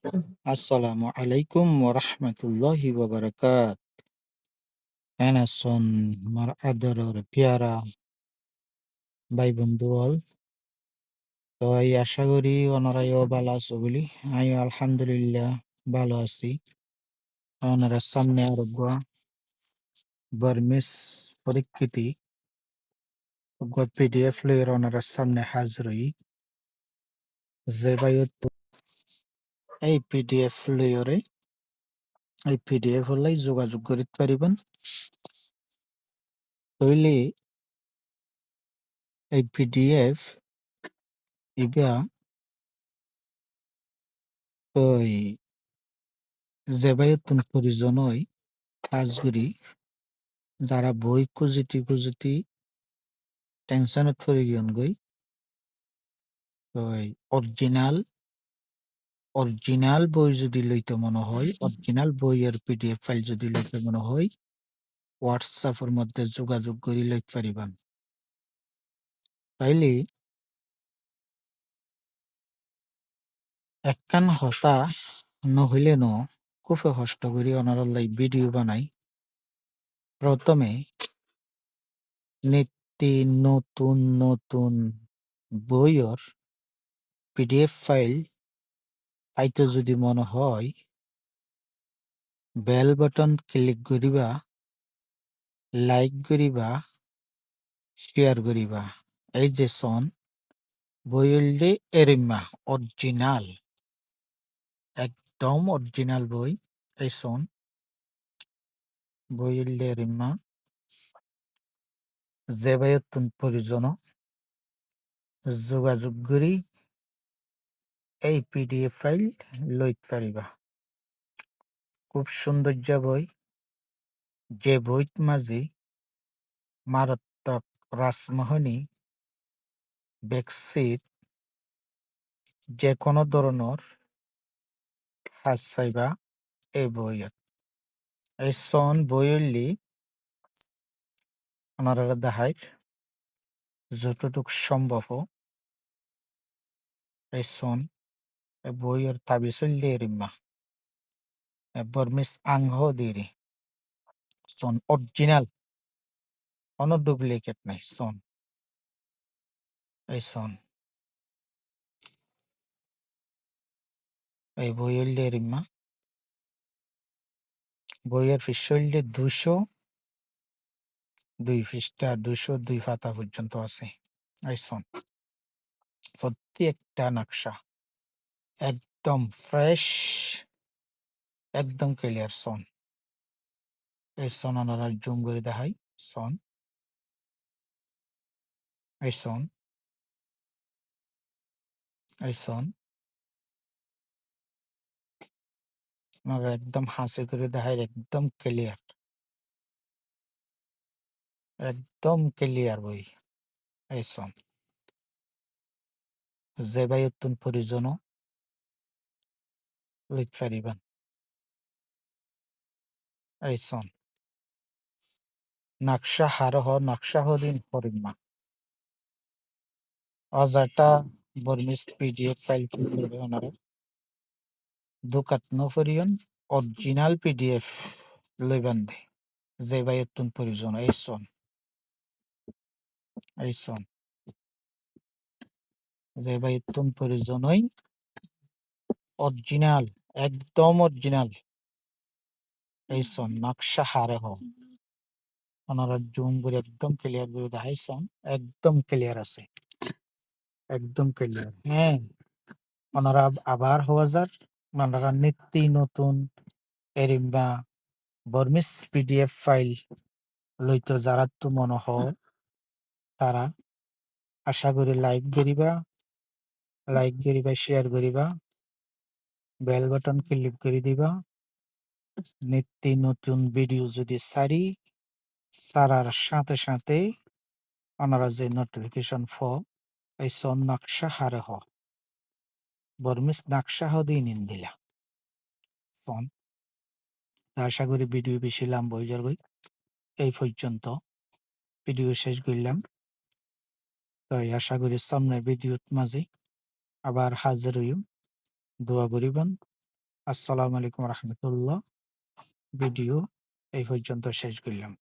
আসসালামু আলাইকুম ওরহমতুল্লাহি ওবরাকাত। কেন আছেন আমার আদরের পেয়ারা ভাই বন্ধু অল? তো এই আশা করি ওনারাইও ভালো আছো বলি। আমি আলহামদুলিল্লাহ ভালো আছি। ওনারা সামনে আরোগ্য বর্মিস পরিকৃতি পিডিএফ লইয়ের ওনারা সামনে হাজির হই যে ভাই এই পিডিএফ লইয়রে এই পিডিএফ হলাই যোগাযোগ করিতে পারিবেন। তইলে এই পিডিএফ ইবা ওই যে ভাই প্রয়োজন হয় কাজগুলি যারা বই খুঁজিটি খুঁজিটি টেনশনত পড়ে গিয়ন গই ওই অরিজিনাল অরিজিনাল বই যদি লইতে মনে হয়, অরিজিনাল বইয়ের পিডিএফ ফাইল যদি লইতে মনে হয়, হোয়াটসঅ্যাপের মধ্যে যোগাযোগ করি লইতে পারিবান। তাইলে একখান হতা নহইলে ন খুব কষ্ট করি ওনার লাই ভিডিও বানাই। প্রথমে নিত্য নতুন নতুন বইয়ের পিডিএফ ফাইল পাইতে যদি মনে হয়, বেল বটন ক্লিক করিবা, লাইক করিবা, শেয়ার করিবা। এই যে সন বইলে এরিমা অরিজিনাল, একদম অরিজিনাল বই। এই সন বইলে এরিমা যে বায়তুন প্রয়োজন যোগাযোগ করি এই পিডিএফ ফাইল লইতে পারিবা। খুব সৌন্দর্য বই, যে বইত মাঝে মারাত্মক রাসমোহনী বেক্সিট যে কোনো ধরনের হাজ পাইবা এই বইয়ের। এই সন বইলি ওনারা দেখায় যতটুক সম্ভব এই সন এই বইয়ের তাবি চললে রিম্মা বর্মিস আংহ দিরি সন অরিজিনাল, কোনো ডুপ্লিকেট নাই। সন এই সন এই বইলে রিম্মা বইয়ের ফিসল্লে 202 পৃষ্ঠা 202 পাতা পর্যন্ত আছে। এই সন প্রত্যেকটা নকশা একদম ফ্রেশ, একদম ক্লিয়ার সন। এই সন ওনারা জুম করে দেখাই সন। এই সন এই সন ওনারা একদম হাসি করে দেখায়, একদম ক্লিয়ার, একদম ক্লিয়ার বই। এই সন যে ভাই উত্তন পরিজন লিখ পারিবেন। এই সন নকশা হারহ নকশা হদিন হরিমা অজাটা বর্মিস পিডিএফ ফাইল করে ওনারা দুকাত নফরিয়ন অরিজিনাল পিডিএফ লইবান দে যে ভাই উত্তন পরিজন। এই সন এই সন যে ভাই উত্তন পরিজন অরিজিনাল, একদম অরিজিনাল। এই সন নকশা হারহ ওনারা জুম করে একদম ক্লিয়ার করে দেখাইছেন, একদম ক্লিয়ার আছে, একদম ক্লিয়ার। হ্যাঁ, ওনারা আবার হাজার ওনারা নিত্য নতুন এরিম্বা বর্মিস পিডিএফ ফাইল লইতো যারা তো মনে হয় তারা আশা করি লাইক করিবা, শেয়ার করিবা, বেল বাটন ক্লিক করে দিবা। নিত্য নতুন ভিডিও যদি সারার সাথে সাথে ওনারা যে নোটিফিকেশন এই সন নকশা হারে বর্মিস নকশা দিন দিলা ফোন। আশা করি ভিডিও বেশি লম্বা হয়ে যাবে, এই পর্যন্ত ভিডিও শেষ করলাম। তাই আশা করি সামনে ভিডিওর মাঝে আবার হাজির হইম। দোয়া করিবেন। আসসালামু আলাইকুম রহমতুল্লাহ। ভিডিও এই পর্যন্ত শেষ করলাম।